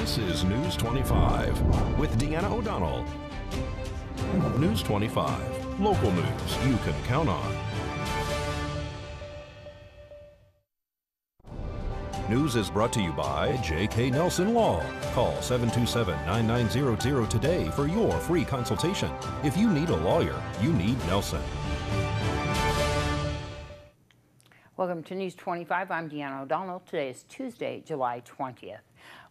This is News 25 with Deanna O'Donnell. News 25, local news you can count on. News is brought to you by J.K. Nelson Law. Call 727-9900 today for your free consultation. If you need a lawyer, you need Nelson. Welcome to News 25. I'm Deanna O'Donnell. Today is Tuesday, July 20th.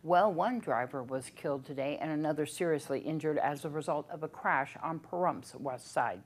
Well, one driver was killed today and another seriously injured as a result of a crash on Pahrumph's west side.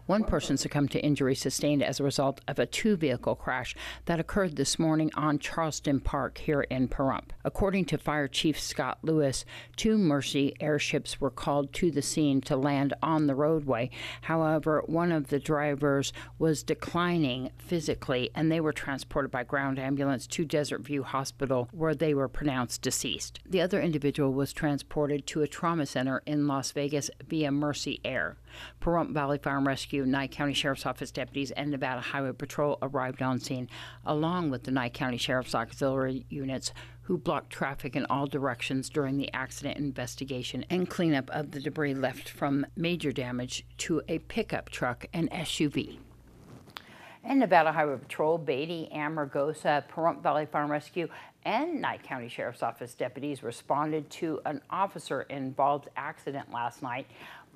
One person succumbed to injuries sustained as a result of a two-vehicle crash that occurred this morning on Charleston Park here in Pahrump. According to Fire Chief Scott Lewis, 2 Mercy airships were called to the scene to land on the roadway. However, one of the drivers was declining physically, and they were transported by ground ambulance to Desert View Hospital, where they were pronounced deceased. The other individual was transported to a trauma center in Las Vegas via Mercy Air. Pahrump Valley Fire and Rescue, Nye County Sheriff's Office deputies, and Nevada Highway Patrol arrived on scene, along with the Nye County Sheriff's Auxiliary units, who blocked traffic in all directions during the accident investigation and cleanup of the debris left from major damage to a pickup truck and SUV. And Nevada Highway Patrol, Beatty, Amargosa, Pahrump Valley Fire and Rescue, and Nye County Sheriff's Office deputies responded to an officer-involved accident last night.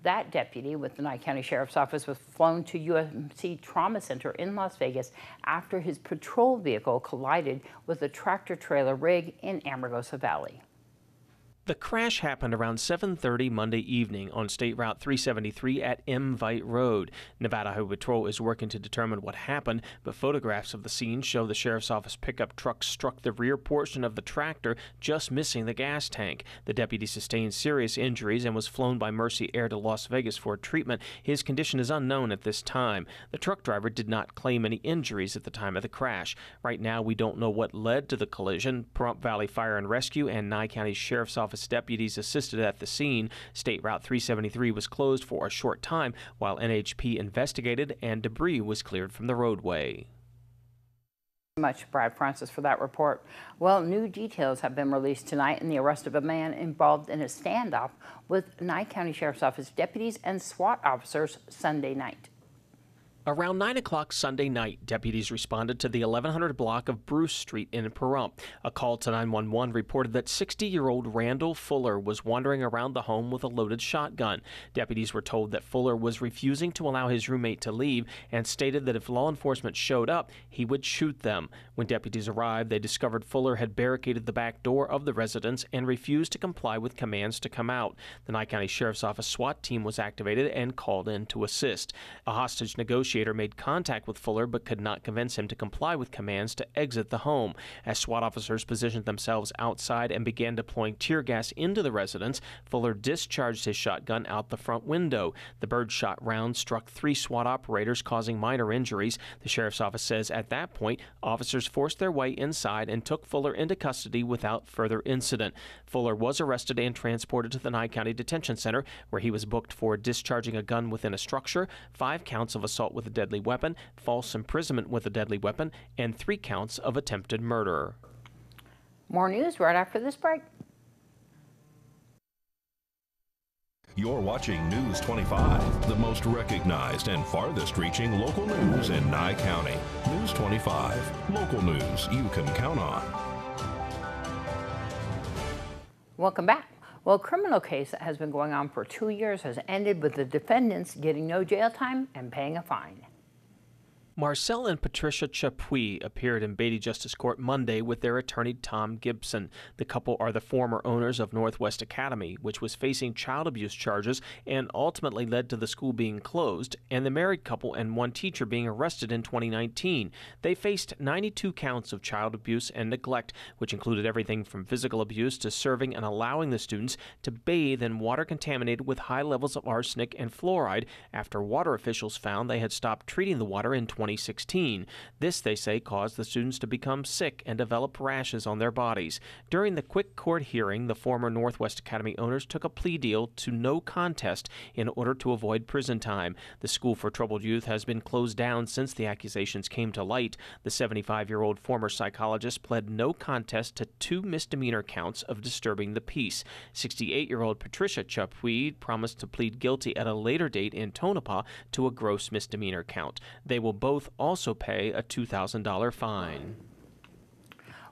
That deputy with the Nye County Sheriff's Office was flown to UMC Trauma Center in Las Vegas after his patrol vehicle collided with a tractor-trailer rig in Amargosa Valley. The crash happened around 7:30 Monday evening on State Route 373 at Invite Road. Nevada Highway Patrol is working to determine what happened, but photographs of the scene show the Sheriff's Office pickup truck struck the rear portion of the tractor, just missing the gas tank. The deputy sustained serious injuries and was flown by Mercy Air to Las Vegas for treatment. His condition is unknown at this time. The truck driver did not claim any injuries at the time of the crash. Right now, we don't know what led to the collision. Pahrump Valley Fire and Rescue and Nye County Sheriff's Office deputies assisted at the scene. State Route 373 was closed for a short time while NHP investigated and debris was cleared from the roadway. Much, Brad Francis, for that report. Well, new details have been released tonight in the arrest of a man involved in a standoff with Nye County Sheriff's Office deputies and SWAT officers Sunday night. Around 9 o'clock Sunday night, deputies responded to the 1100 block of Bruce Street in Pahrump. A call to 911 reported that 60-year-old Randall Fuller was wandering around the home with a loaded shotgun. Deputies were told that Fuller was refusing to allow his roommate to leave and stated that if law enforcement showed up, he would shoot them. When deputies arrived, they discovered Fuller had barricaded the back door of the residence and refused to comply with commands to come out. The Nye County Sheriff's Office SWAT team was activated and called in to assist. A hostage negotiator made contact with Fuller but could not convince him to comply with commands to exit the home. As SWAT officers positioned themselves outside and began deploying tear gas into the residence, Fuller discharged his shotgun out the front window. The birdshot round struck 3 SWAT operators, causing minor injuries. The Sheriff's Office says at that point, officers forced their way inside and took Fuller into custody without further incident. Fuller was arrested and transported to the Nye County Detention Center, where he was booked for discharging a gun within a structure, 5 counts of assault with a deadly weapon, false imprisonment with a deadly weapon, and 3 counts of attempted murder. More news right after this break. You're watching News 25, the most recognized and farthest-reaching local news in Nye County. News 25, local news you can count on. Welcome back. Well, a criminal case that has been going on for 2 years has ended with the defendants getting no jail time and paying a fine. Marcel and Patricia Chapuis appeared in Beatty Justice Court Monday with their attorney Tom Gibson. The couple are the former owners of Northwest Academy, which was facing child abuse charges and ultimately led to the school being closed, and the married couple and 1 teacher being arrested in 2019. They faced 92 counts of child abuse and neglect, which included everything from physical abuse to serving and allowing the students to bathe in water contaminated with high levels of arsenic and fluoride after water officials found they had stopped treating the water in 2019. 2016. This, they say, caused the students to become sick and develop rashes on their bodies. During the quick court hearing, the former Northwest Academy owners took a plea deal to no contest in order to avoid prison time. The School for Troubled Youth has been closed down since the accusations came to light. The 75-year-old former psychologist pled no contest to 2 misdemeanor counts of disturbing the peace. 68-year-old Patricia Chapuis promised to plead guilty at a later date in Tonopah to a gross misdemeanor count. They will both also pay a $2,000 fine.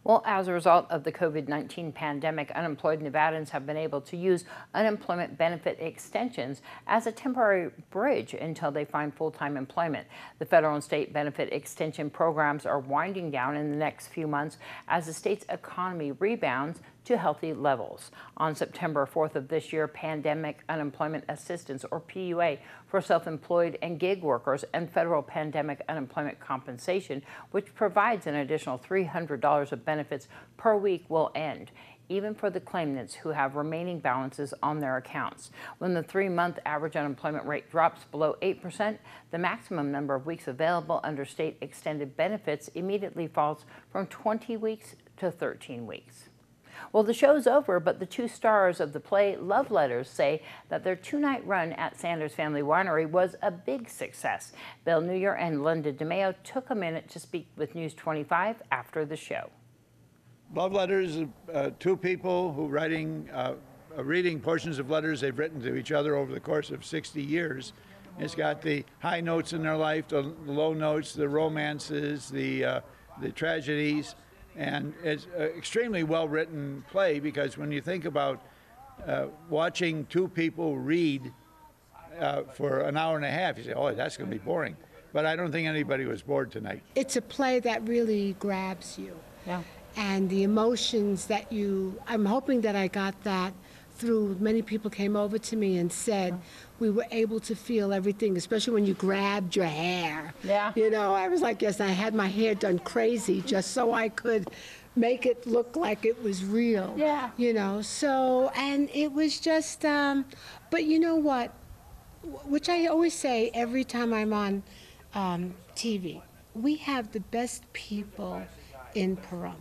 Well, as a result of the COVID-19 pandemic, unemployed Nevadans have been able to use unemployment benefit extensions as a temporary bridge until they find full-time employment. The federal and state benefit extension programs are winding down in the next few months as the state's economy rebounds to healthy levels. On September 4th of this year, Pandemic Unemployment Assistance, or PUA, for self-employed and gig workers and federal pandemic unemployment compensation, which provides an additional $300 of benefits per week, will end, even for the claimants who have remaining balances on their accounts. When the 3-month average unemployment rate drops below 8%, the maximum number of weeks available under state extended benefits immediately falls from 20 weeks to 13 weeks. Well, the show's over, but the 2 stars of the play Love Letters say that their 2-night run at Sanders Family Winery was a big success. Bill Newyer and Linda DeMeo took a minute to speak with News 25 after the show. Love Letters, 2 people who reading portions of letters they've written to each other over the course of 60 years. It's got the high notes in their life, the low notes, the romances, the tragedies. And it's an extremely well-written play, because when you think about watching 2 people read for an hour and a half, you say, oh, that's going to be boring. But I don't think anybody was bored tonight. It's a play that really grabs you. Yeah. And the emotions that I'm hoping that I got that through. Many people came over to me and said we were able to feel everything, especially when you grabbed your hair. Yeah. You know, I was like, yes, I had my hair done crazy just so I could make it look like it was real. Yeah. You know, so, and it was just, but you know what, which I always say every time I'm on TV, we have the best people in Pahrump.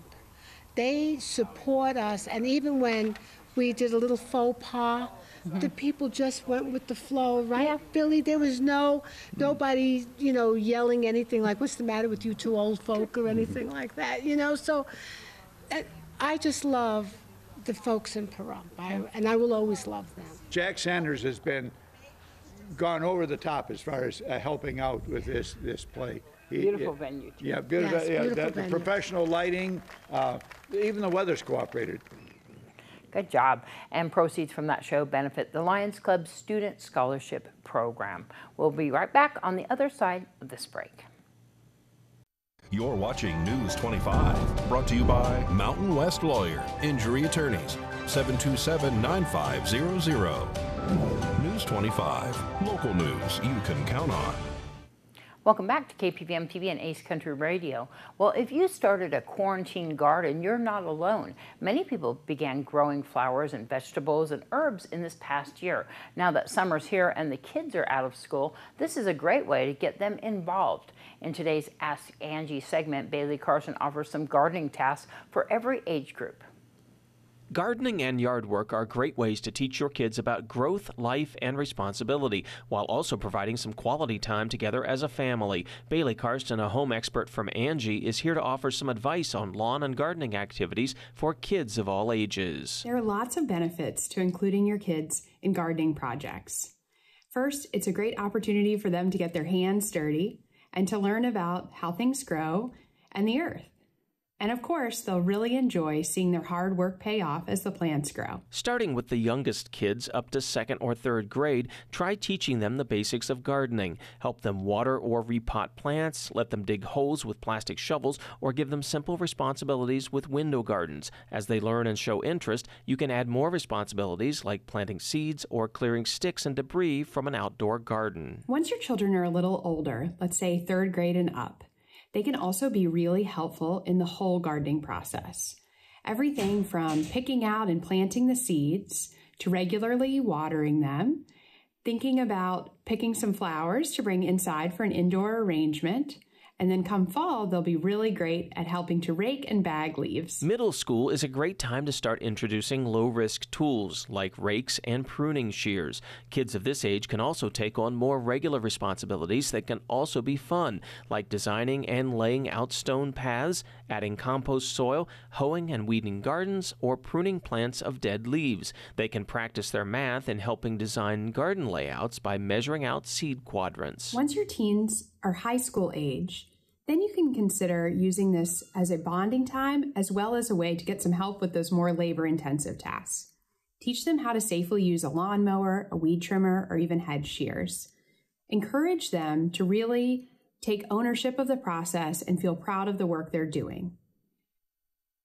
They support us, and even when we did a little faux pas, the people just went with the flow, right? Yeah. Billy, there was nobody, you know, yelling anything like, what's the matter with you 2 old folk or anything like that, you know? So I just love the folks in Pahrump, and I will always love them. Jack Sanders has gone over the top as far as helping out with this play. Beautiful venue, too. Yeah, beautiful. Yes, Yeah, beautiful the venue. professional lighting, even the weather's cooperated. Good job. And proceeds from that show benefit the Lions Club Student Scholarship Program. We'll be right back on the other side of this break. You're watching News 25, brought to you by Mountain West Lawyer, Injury Attorneys, 727-9500. News 25, local news you can count on. Welcome back to KPVM TV and Ace Country Radio. Well, if you started a quarantine garden, you're not alone. Many people began growing flowers and vegetables and herbs in this past year. Now that summer's here and the kids are out of school, this is a great way to get them involved. In today's Ask Angie segment, Bailey Carson offers some gardening tasks for every age group. Gardening and yard work are great ways to teach your kids about growth, life, and responsibility, while also providing some quality time together as a family. Bailey Karsten, a home expert from Angie, is here to offer some advice on lawn and gardening activities for kids of all ages. There are lots of benefits to including your kids in gardening projects. First, it's a great opportunity for them to get their hands dirty and to learn about how things grow and the earth. And of course, they'll really enjoy seeing their hard work pay off as the plants grow. Starting with the youngest kids up to 2nd or 3rd grade, try teaching them the basics of gardening. Help them water or repot plants, let them dig holes with plastic shovels, or give them simple responsibilities with window gardens. As they learn and show interest, you can add more responsibilities like planting seeds or clearing sticks and debris from an outdoor garden. Once your children are a little older, let's say 3rd grade and up, they can also be really helpful in the whole gardening process. Everything from picking out and planting the seeds to regularly watering them, thinking about picking some flowers to bring inside for an indoor arrangement, And then come fall, they'll be really great at helping to rake and bag leaves. Middle school is a great time to start introducing low-risk tools like rakes and pruning shears. Kids of this age can also take on more regular responsibilities that can also be fun, like designing and laying out stone paths, adding compost soil, hoeing and weeding gardens, or pruning plants of dead leaves. They can practice their math in helping design garden layouts by measuring out seed quadrants. Once your teens are high school age, then you can consider using this as a bonding time as well as a way to get some help with those more labor-intensive tasks. Teach them how to safely use a lawnmower, a weed trimmer, or even hedge shears. Encourage them to really take ownership of the process and feel proud of the work they're doing.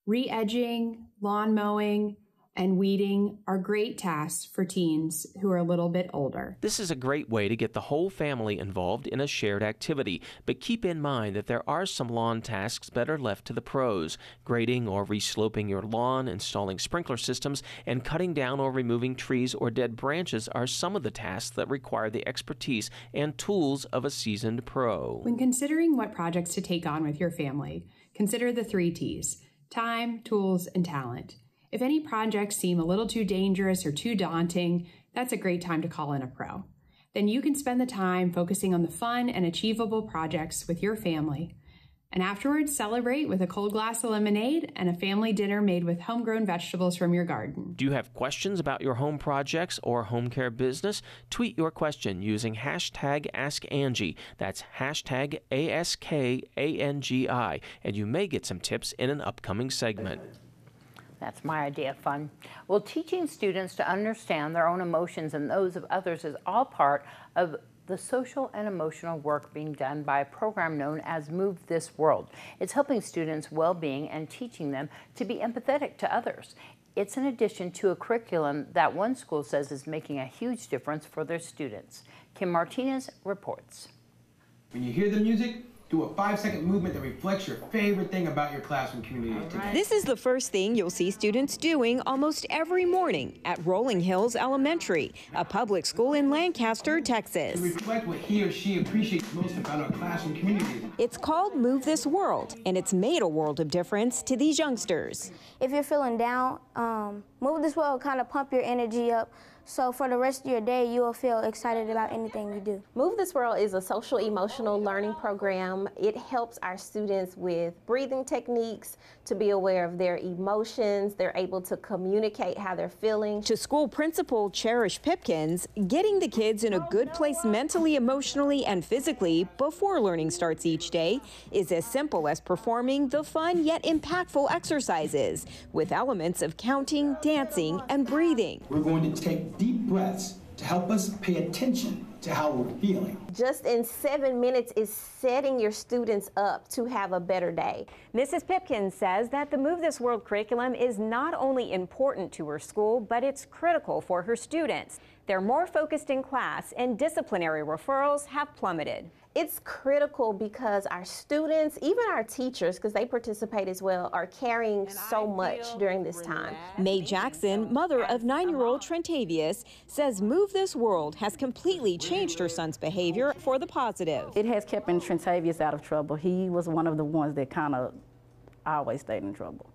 Re-edging, lawn mowing, and weeding are great tasks for teens who are a little bit older. This is a great way to get the whole family involved in a shared activity, but keep in mind that there are some lawn tasks better left to the pros. Grading or resloping your lawn, installing sprinkler systems, and cutting down or removing trees or dead branches are some of the tasks that require the expertise and tools of a seasoned pro. When considering what projects to take on with your family, consider the 3 T's: time, tools, and talent. If any projects seem a little too dangerous or too daunting, that's a great time to call in a pro. Then you can spend the time focusing on the fun and achievable projects with your family. And afterwards, celebrate with a cold glass of lemonade and a family dinner made with homegrown vegetables from your garden. Do you have questions about your home projects or home care business? Tweet your question using hashtag AskAngie. That's hashtag AskAngie, and you may get some tips in an upcoming segment. That's my idea of fun. Well, teaching students to understand their own emotions and those of others is all part of the social and emotional work being done by a program known as Move This World. It's helping students' well-being and teaching them to be empathetic to others. It's in addition to a curriculum that one school says is making a huge difference for their students. Kim Martinez reports. When you hear the music, do a 5-second movement that reflects your favorite thing about your classroom community today. This is the first thing you'll see students doing almost every morning at Rolling Hills Elementary, a public school in Lancaster, Texas. To reflect what he or she appreciates most about our classroom community. It's called Move This World, and it's made a world of difference to these youngsters. If you're feeling down, Move This World kind of pump your energy up. So for the rest of your day, you will feel excited about anything you do. Move This World is a social emotional learning program. It helps our students with breathing techniques, to be aware of their emotions. They're able to communicate how they're feeling. To school principal Cherish Pipkins, getting the kids in a good place mentally, emotionally, and physically before learning starts each day is as simple as performing the fun yet impactful exercises with elements of counting, dancing, and breathing. We're going to take deep breaths to help us pay attention to how we're feeling. Just in 7 minutes is setting your students up to have a better day. Mrs. Pipkins says that the Move This World curriculum is not only important to her school, but it's critical for her students. They're more focused in class, and disciplinary referrals have plummeted. It's critical because our students, even our teachers, because they participate as well, are carrying so much during this time. Mae Jackson, mother of 9-year-old Trentavious, says Move This World has completely changed her son's behavior for the positive. It has kept Trentavious out of trouble. He was one of the ones that kind of always stayed in trouble.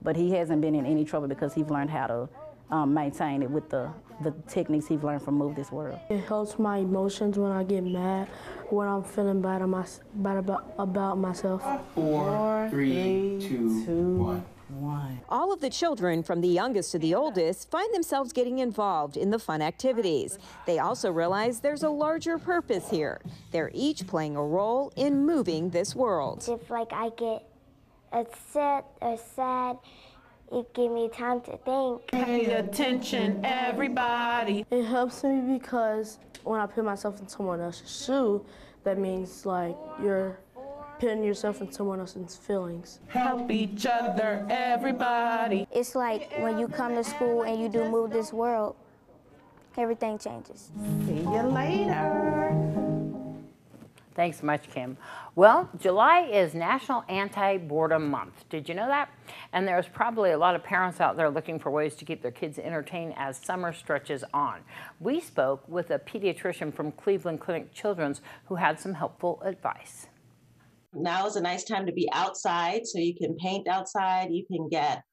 But he hasn't been in any trouble because he's learned how to maintain it with the techniques he's learned from Move This World. It helps my emotions when I get mad, when I'm feeling bad about myself. 4, 3, 2, 1. All of the children, from the youngest to the oldest, find themselves getting involved in the fun activities. They also realize there's a larger purpose here. They're each playing a role in moving this world. If I get upset or sad, it gives me time to think. Pay attention, everybody. It helps me because when I put myself in someone else's shoe, that means you're putting yourself in someone else's feelings. Help each other, everybody. It's like when you come to school and you do Move This World, everything changes. See you later. Thanks so much, Kim. Well, July is National Anti-Boredom Month. Did you know that? And there's probably a lot of parents out there looking for ways to keep their kids entertained as summer stretches on. We spoke with a pediatrician from Cleveland Clinic Children's who had some helpful advice. Now is a nice time to be outside, so you can paint outside. You can get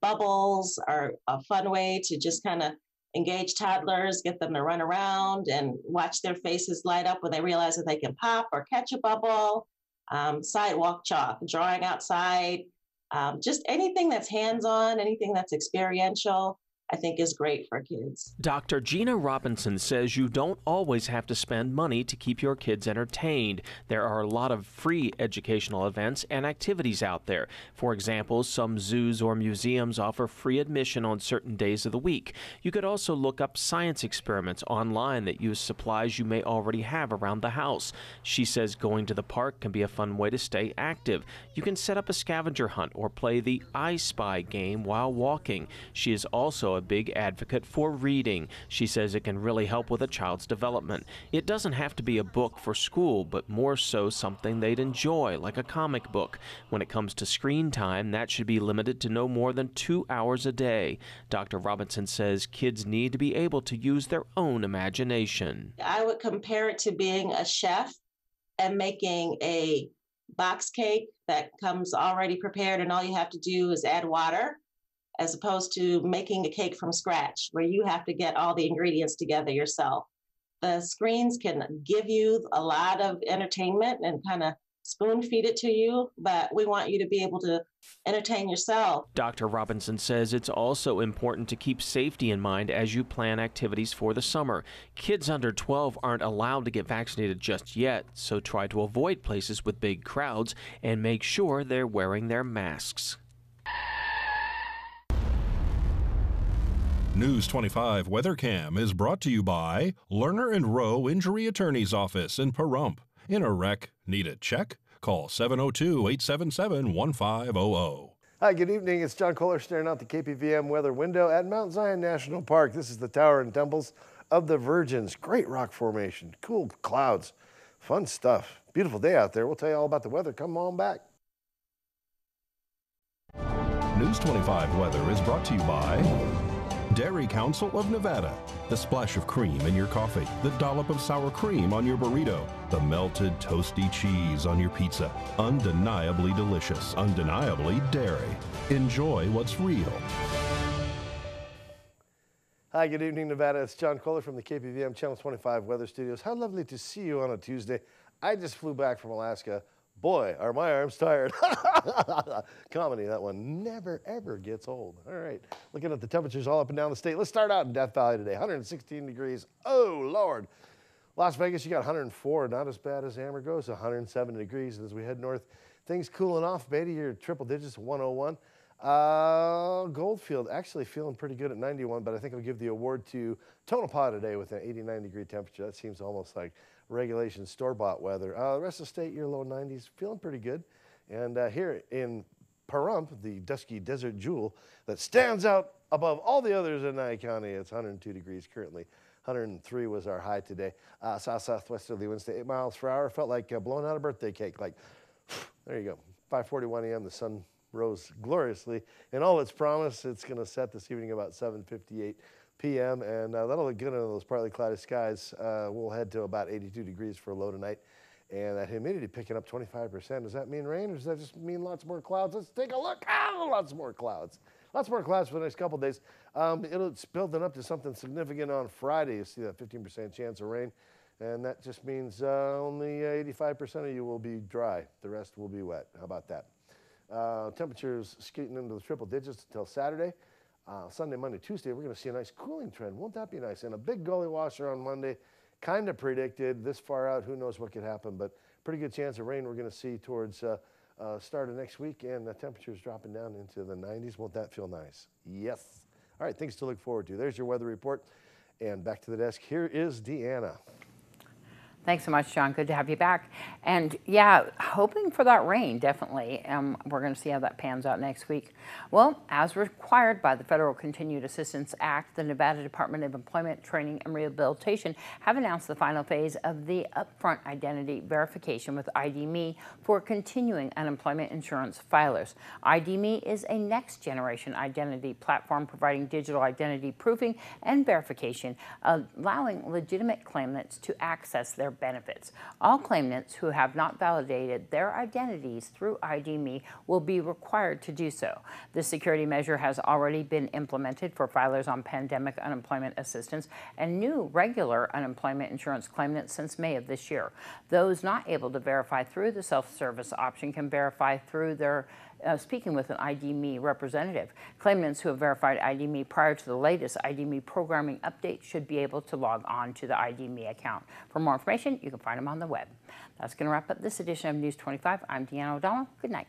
bubbles, are a fun way to just kind of engage toddlers, get them to run around and watch their faces light up when they realize that they can pop or catch a bubble. Sidewalk chalk, drawing outside, just anything that's hands-on, anything that's experiential, I think is great for kids. Dr. Gina Robinson says you don't always have to spend money to keep your kids entertained. There are a lot of free educational events and activities out there. For example, some zoos or museums offer free admission on certain days of the week. You could also look up science experiments online that use supplies you may already have around the house. She says going to the park can be a fun way to stay active. You can set up a scavenger hunt or play the I Spy game while walking. She is also a big advocate for reading. She says it can really help with a child's development. It doesn't have to be a book for school, but more so something they'd enjoy, like a comic book. When it comes to screen time, that should be limited to no more than 2 hours a day. Dr. Robinson says kids need to be able to use their own imagination. I would compare it to being a chef and making a box cake that comes already prepared and all you have to do is add water, as opposed to making a cake from scratch where you have to get all the ingredients together yourself. The screens can give you a lot of entertainment and kind of spoon feed it to you, but we want you to be able to entertain yourself. Dr. Robinson says it's also important to keep safety in mind as you plan activities for the summer. Kids under 12 aren't allowed to get vaccinated just yet, so try to avoid places with big crowds and make sure they're wearing their masks. News 25 Weather Cam is brought to you by Lerner and Rowe Injury Attorney's Office in Pahrump. In a wreck, need a check? Call 702-877-1500. Hi, good evening. It's John Kohler staring out the KPVM weather window at Mount Zion National Park. This is the Tower and Temples of the Virgins. Great rock formation, cool clouds, fun stuff. Beautiful day out there. We'll tell you all about the weather. Come on back. News 25 weather is brought to you by Dairy Council of Nevada. The splash of cream in your coffee, the dollop of sour cream on your burrito, the melted toasty cheese on your pizza. Undeniably delicious, undeniably dairy. Enjoy what's real. Hi, good evening, Nevada. It's John Kohler from the KPVM Channel 25 Weather Studios. How lovely to see you on a Tuesday. I just flew back from Alaska. Boy, are my arms tired. Comedy, that one never, ever gets old. All right, looking at the temperatures all up and down the state. Let's start out in Death Valley today, 116 degrees. Oh, Lord. Las Vegas, you got 104, not as bad as Amarillo, 107 degrees. And as we head north, things cooling off. Beta, you're triple digits, 101. Goldfield actually feeling pretty good at 91, but I think I'll give the award to Tonopah today with an 89-degree temperature. That seems almost like regulation store-bought weather. The rest of the state, your low 90s, feeling pretty good. And here in Pahrump, the dusky desert jewel that stands out above all the others in Nye County, it's 102 degrees currently. 103 was our high today. South-southwesterly winds to 8 miles per hour. Felt like blowing out a birthday cake. Like, there you go. 5:41 a.m. The sun rose gloriously. In all its promise, it's going to set this evening about 7:58 p.m. and that'll look good under those partly cloudy skies. We'll head to about 82 degrees for a low tonight, and that humidity picking up 25%. Does that mean rain, or does that just mean lots more clouds? Let's take a look. Lots more clouds. Lots more clouds for the next couple days. It's building up to something significant on Friday. You see that 15% chance of rain, and that just means only 85% of you will be dry. The rest will be wet. How about that? Temperatures skating into the triple digits until Saturday. Sunday, Monday, Tuesday, we're going to see a nice cooling trend. Won't that be nice? And a big gully washer on Monday, kind of predicted. This far out, who knows what could happen, but pretty good chance of rain we're going to see towards start of next week, and the temperatures dropping down into the 90s. Won't that feel nice? Yes. All right, things to look forward to. There's your weather report, and back to the desk. Here is Deanna. Thanks so much, John. Good to have you back. And yeah, hoping for that rain, definitely. We're going to see how that pans out next week. Well, as required by the Federal Continued Assistance Act, the Nevada Department of Employment, Training, and Rehabilitation have announced the final phase of the upfront identity verification with ID.me for continuing unemployment insurance filers. ID.me is a next-generation identity platform providing digital identity proofing and verification, allowing legitimate claimants to access their benefits. All claimants who have not validated their identities through ID.me will be required to do so. This security measure has already been implemented for filers on pandemic unemployment assistance and new regular unemployment insurance claimants since May of this year. Those not able to verify through the self-service option can verify through their speaking with an ID.me representative. Claimants who have verified ID.me prior to the latest ID.me programming update should be able to log on to the ID.me account. For more information, you can find them on the web. That's going to wrap up this edition of News 25. I'm Deanna O'Donnell. Good night.